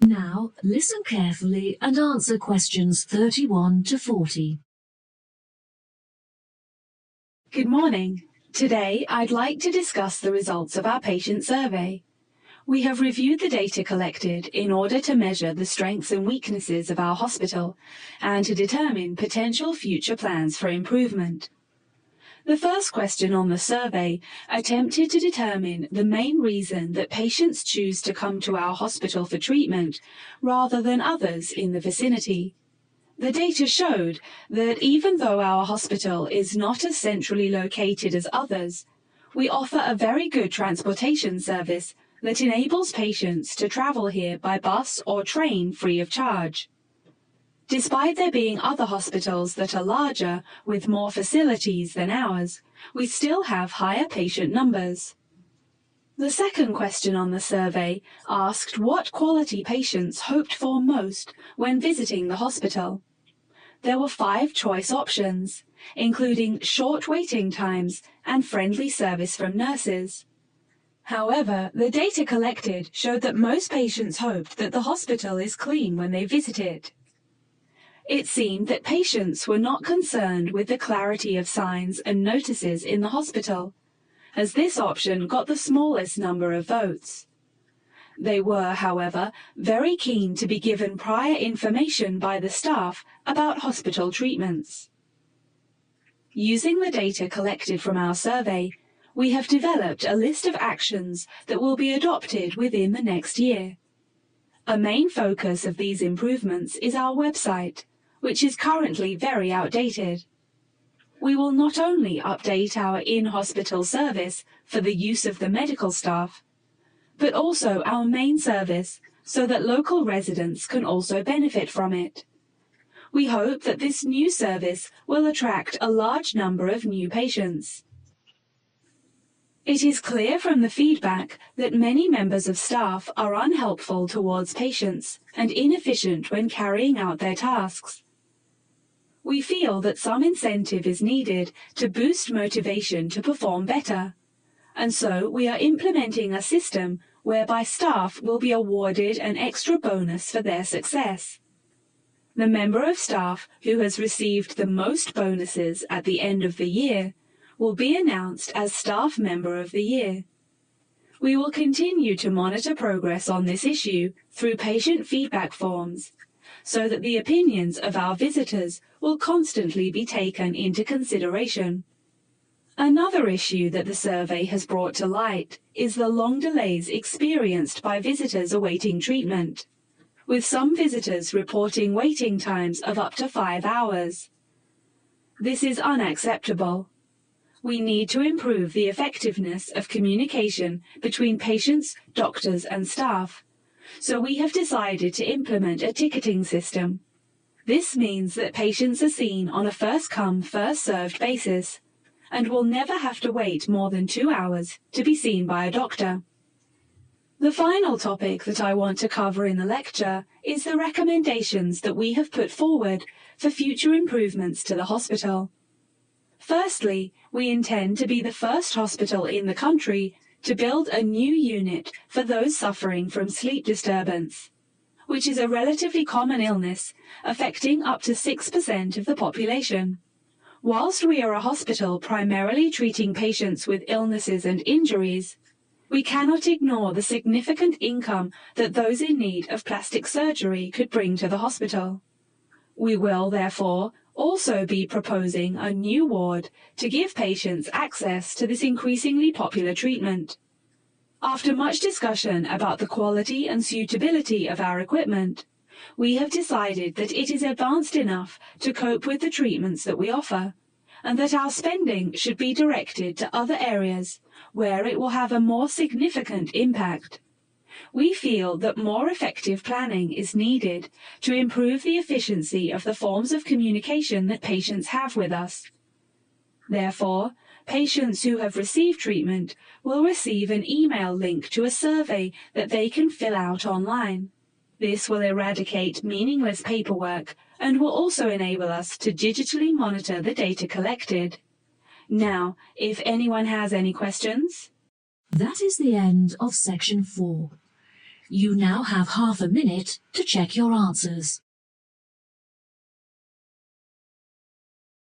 Now, listen carefully and answer questions 31 to 40. Good morning. Today, I'd like to discuss the results of our patient survey. We have reviewed the data collected in order to measure the strengths and weaknesses of our hospital and to determine potential future plans for improvement. The first question on the survey attempted to determine the main reason that patients choose to come to our hospital for treatment rather than others in the vicinity. The data showed that even though our hospital is not as centrally located as others, we offer a very good transportation service that enables patients to travel here by bus or train free of charge. Despite there being other hospitals that are larger with more facilities than ours, we still have higher patient numbers. The second question on the survey asked what quality patients hoped for most when visiting the hospital. There were 5 choice options, including short waiting times and friendly service from nurses. However, the data collected showed that most patients hoped that the hospital is clean when they visit it. It seemed that patients were not concerned with the clarity of signs and notices in the hospital, as this option got the smallest number of votes. They were, however, very keen to be given prior information by the staff about hospital treatments. Using the data collected from our survey, we have developed a list of actions that will be adopted within the next year. A main focus of these improvements is our website, which is currently very outdated. We will not only update our in-hospital service for the use of the medical staff, but also our main service so that local residents can also benefit from it. We hope that this new service will attract a large number of new patients. It is clear from the feedback that many members of staff are unhelpful towards patients and inefficient when carrying out their tasks. We feel that some incentive is needed to boost motivation to perform better, and so we are implementing a system whereby staff will be awarded an extra bonus for their success. The member of staff who has received the most bonuses at the end of the year will be announced as Staff Member of the Year. We will continue to monitor progress on this issue through patient feedback forms, so that the opinions of our visitors will constantly be taken into consideration. Another issue that the survey has brought to light is the long delays experienced by visitors awaiting treatment, with some visitors reporting waiting times of up to 5 hours. This is unacceptable. We need to improve the effectiveness of communication between patients, doctors, and staff, so we have decided to implement a ticketing system. This means that patients are seen on a first-come, first-served basis and will never have to wait more than 2 hours to be seen by a doctor. The final topic that I want to cover in the lecture is the recommendations that we have put forward for future improvements to the hospital. Firstly, we intend to be the first hospital in the country to build a new unit for those suffering from sleep disturbance, which is a relatively common illness affecting up to 6% of the population. Whilst we are a hospital primarily treating patients with illnesses and injuries, we cannot ignore the significant income that those in need of plastic surgery could bring to the hospital. We will, therefore, also be proposing a new ward to give patients access to this increasingly popular treatment. After much discussion about the quality and suitability of our equipment, we have decided that it is advanced enough to cope with the treatments that we offer, and that our spending should be directed to other areas where it will have a more significant impact. We feel that more effective planning is needed to improve the efficiency of the forms of communication that patients have with us. Therefore, patients who have received treatment will receive an email link to a survey that they can fill out online. This will eradicate meaningless paperwork and will also enable us to digitally monitor the data collected. Now, if anyone has any questions. That is the end of section 4. You now have half a minute to check your answers.